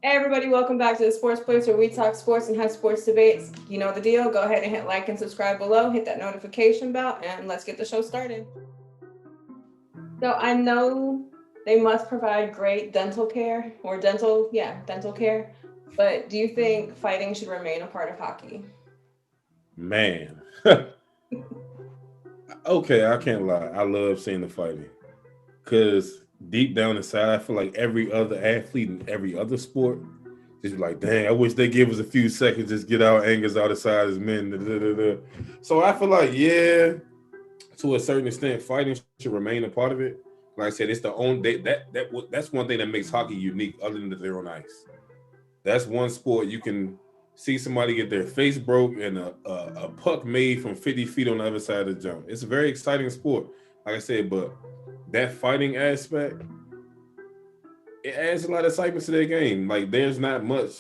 Hey everybody, welcome back to the Sports Place where we talk sports and have sports debates. You know the deal. Go ahead and hit like and subscribe below. Hit that notification bell and let's get the show started. So I know they must provide great dental care or dental care. But do you think fighting should remain a part of hockey? Man. Okay, I can't lie. I love seeing the fighting. Cause deep down inside, I feel like every other athlete in every other sport just be like, dang, I wish they give us a few seconds, just get our angers out aside as men. Da, da, da, da. So I feel like, yeah, to a certain extent, fighting should remain a part of it. Like I said, it's the only that's one thing that makes hockey unique, other than that they're on ice. That's one sport you can see somebody get their face broke and a puck made from 50 feet on the other side of the jump. It's a very exciting sport, like I said, but that fighting aspect, it adds a lot of excitement to their game. Like there's not much.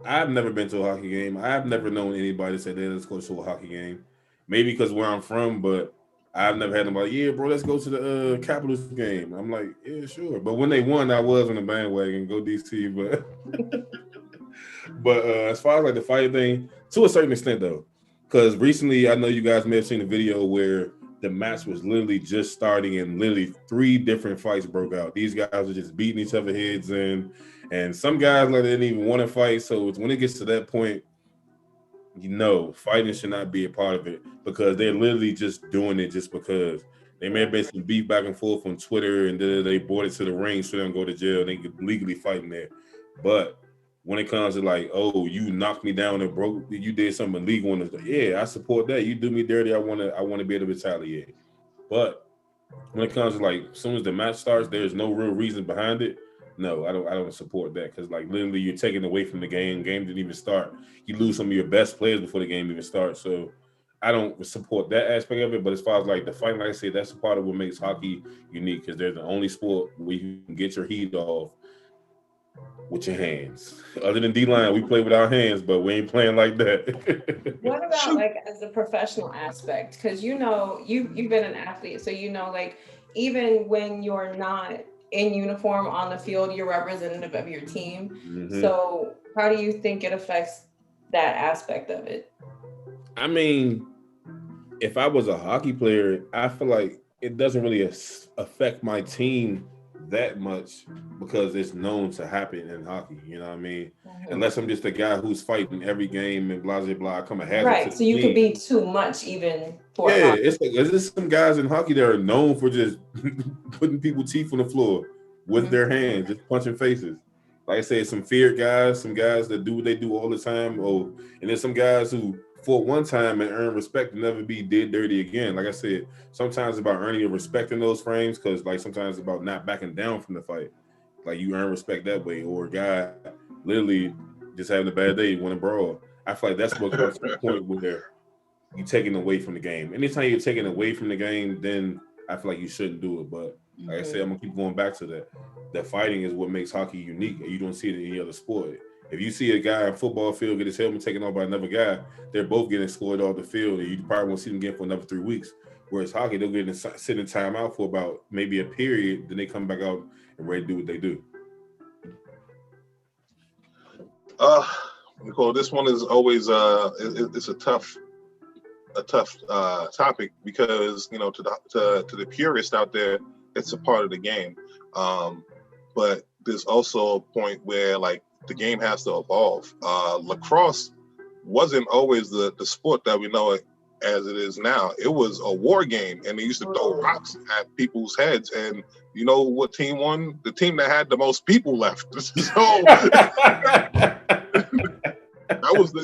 I've never been to a hockey game. I've never known anybody say, "Hey, let's go to a hockey game." Maybe because where I'm from, but I've never had nobody. Yeah, bro, let's go to the Capitals game. I'm like, yeah, sure. But when they won, I was on the bandwagon. Go DC, but as far as like the fighting thing, to a certain extent though, because recently I know you guys may have seen a video where the match was literally just starting and literally three different fights broke out. These guys were just beating each other heads in, and some guys like they didn't even want to fight. So it's when it gets to that point, fighting should not be a part of it because they're literally just doing it just because. They may have been some beef back and forth on Twitter, and then they brought it to the ring so they don't go to jail. They could legally fight in there, but when it comes to like, oh, you knocked me down and broke, you did something illegal, and yeah, I support that. You do me dirty, I want to be able to retaliate. But when it comes to like, as soon as the match starts, there's no real reason behind it. No, I don't support that because like literally you're taking away from the game. Game didn't even start. You lose some of your best players before the game even starts. So I don't support that aspect of it. But as far as like the fighting, like I said, that's a part of what makes hockey unique because they're the only sport where you can get your heat off with your hands. Other than D line, we play with our hands, but we ain't playing like that. What about Shoot. like as a professional aspect? Because you've been an athlete, so like even when you're not in uniform on the field, you're representative of your team. hmm So how do you think it affects that aspect of it? I mean, if I was a hockey player, I feel like it doesn't really affect my team that much because it's known to happen in hockey. You know what I mean? Mhm. Unless I'm just a guy who's fighting every game and blah blah blah, I come a hazard to Right. the So you could team. be too much even for Yeah, a hockey. it's like there's some guys in hockey that are known for just putting people's teeth on the floor with Mhm. their hands, just punching faces. Like I said, some feared guys, some guys that do what they do all the time. Oh, and there's some guys who fought one time and earn respect and never be did dirty again. Like I said, sometimes it's about earning your respect in those frames because like sometimes it's about not backing down from the fight. Like you earn respect that way. Or a guy literally just having a bad day, want to brawl. I feel like that's what comes to the point where you taking away from the game. Anytime you're taking away from the game, then I feel like you shouldn't do it. But like I said, I'm Mhm. gonna keep going back to that. That fighting is what makes hockey unique. You don't see it in any other sport. If you see a guy in football field get his helmet taken off by another guy, they're both getting escorted off the field, and you probably won't see them again for another 3 weeks. Whereas hockey, they'll get in, sit in timeout for about maybe a period, then they come back out and ready to do what they do. Uh, Nicole, this one is always it's a tough topic because to the purist out there, it's a part of the game. Um, but there's also a point where like the game has to evolve. Lacrosse wasn't always the sport that we know it as it is now. It was a war game, and they used to throw Oh. rocks at people's heads. And you know what team won? The team that had the most people left. So that was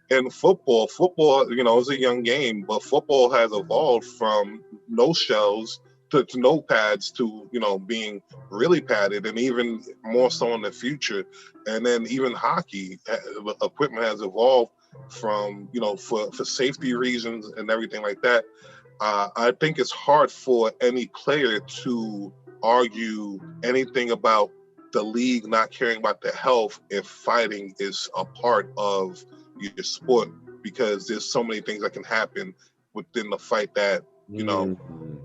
in football, is a young game, but football has evolved from no shells to no pads to being really padded, and even more so in the future. And then even hockey equipment has evolved from for safety reasons and everything like that. I think it's hard for any player to argue anything about the league not caring about the health if fighting is a part of your sport, because there's so many things that can happen within the fight that you know Mhm.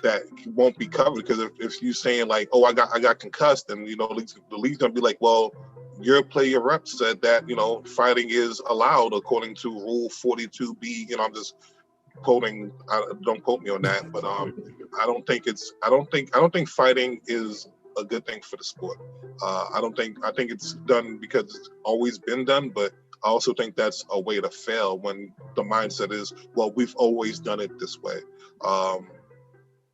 that won't be covered. Because if you're saying like, oh, I got concussed, and the league's gonna be like, well, your player rep said that, fighting is allowed according to Rule 42B. I'm just quoting. Don't quote me on that, but I don't think fighting is a good thing for the sport. I think it's done because it's always been done, but I also think that's a way to fail when the mindset is, well, we've always done it this way.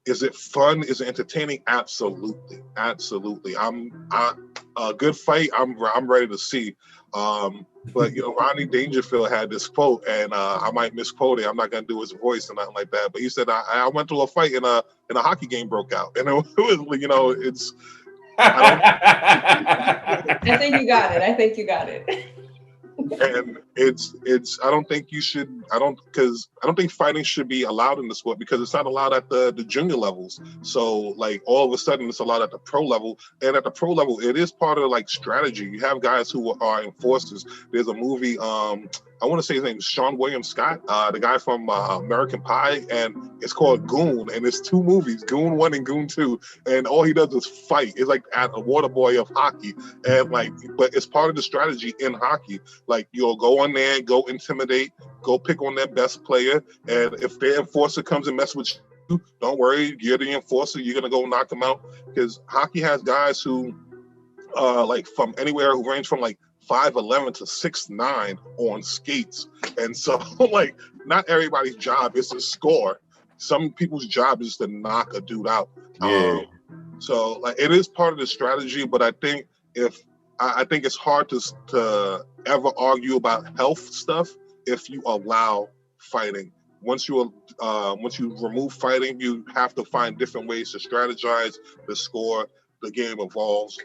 Is it fun? Is it entertaining? Absolutely. A good fight, I'm ready to see. But Rodney Dangerfield had this quote, and I might misquote it. I'm not gonna do his voice and nothing like that. But he said, "I went to a fight and a hockey game broke out," and it was, it's. I think you got it. And it's I don't think fighting should be allowed in the sport because it's not allowed at the junior levels. So like all of a sudden it's allowed at the pro level, and at the pro level it is part of like strategy. You have guys who are enforcers. There's a movie, I want to say his name is Sean William Scott, the guy from American Pie, and it's called Goon, and it's 2 movies, Goon 1 and Goon 2, and all he does is fight. It's like at a water boy of hockey, and but it's part of the strategy in hockey. Like you'll go on there, go intimidate, go pick on their best player, and if their enforcer comes and messes with you, don't worry, you're the enforcer. You're gonna go knock them out, because hockey has guys who, like from anywhere, who range from like 5'11" to 6'9" on skates, and so like not everybody's job is to score. Some people's job is to knock a dude out. Yeah. So like it is part of the strategy, but I think it's hard to ever argue about health stuff if you allow fighting. Once you remove fighting, you have to find different ways to strategize, the score, the game evolves.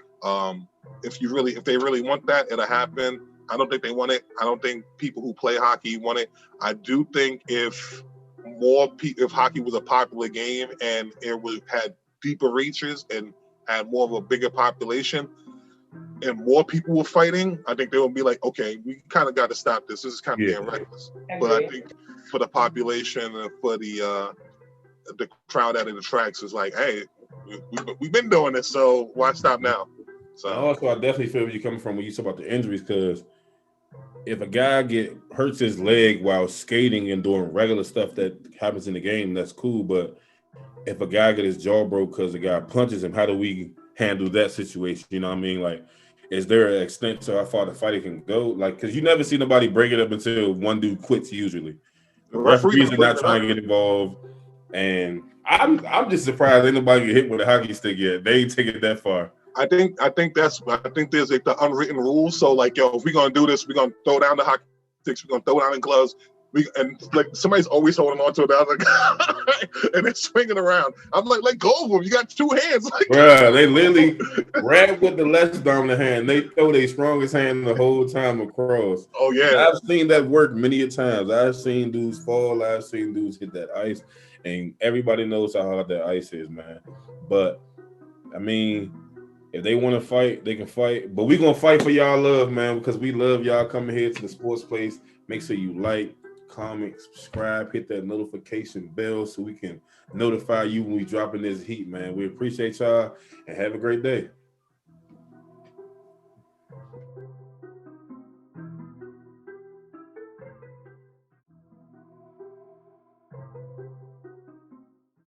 If they really want that, it'll happen. I don't think they want it. I don't think people who play hockey want it. I do think if hockey was a popular game and it had deeper reaches and had more of a bigger population and more people were fighting, I think they would be like, okay, we kind of got to stop this. This is kind of being reckless. But I think for the population and for the crowd at the tracks is like, hey, we've been doing this, so why stop now? So also, I definitely feel where you're coming from when you talk about the injuries, because if a guy hurts his leg while skating and doing regular stuff that happens in the game, that's cool. But if a guy get his jaw broke because the guy punches him, how do we handle that situation? You know what I mean? Like, is there an extent to how far the fighting can go? Like, because you never see nobody break it up until one dude quits usually. The referees are not trying to get involved. And I'm just surprised ain't nobody get hit with a hockey stick yet. They ain't taking it that far. I think there's like the unwritten rules. So like, yo, if we're gonna do this, we're gonna throw down the hockey sticks, we're gonna throw down the gloves. And like somebody's always holding on to it. I was like, and it's swinging around. I'm like, let go of them. You got 2 hands. Like, bruh, they literally grab with the less dominant hand. They throw their strongest hand the whole time across. Oh yeah, and I've seen that work many a times. I've seen dudes fall. I've seen dudes hit that ice, and everybody knows how hard that ice is, man. But I mean, if they want to fight, they can fight. But we're gonna fight for y'all love, man, because we love y'all coming here to the sports place. Make sure you like, comment, subscribe, hit that notification bell so we can notify you when we dropping this heat, man. We appreciate y'all and have a great day.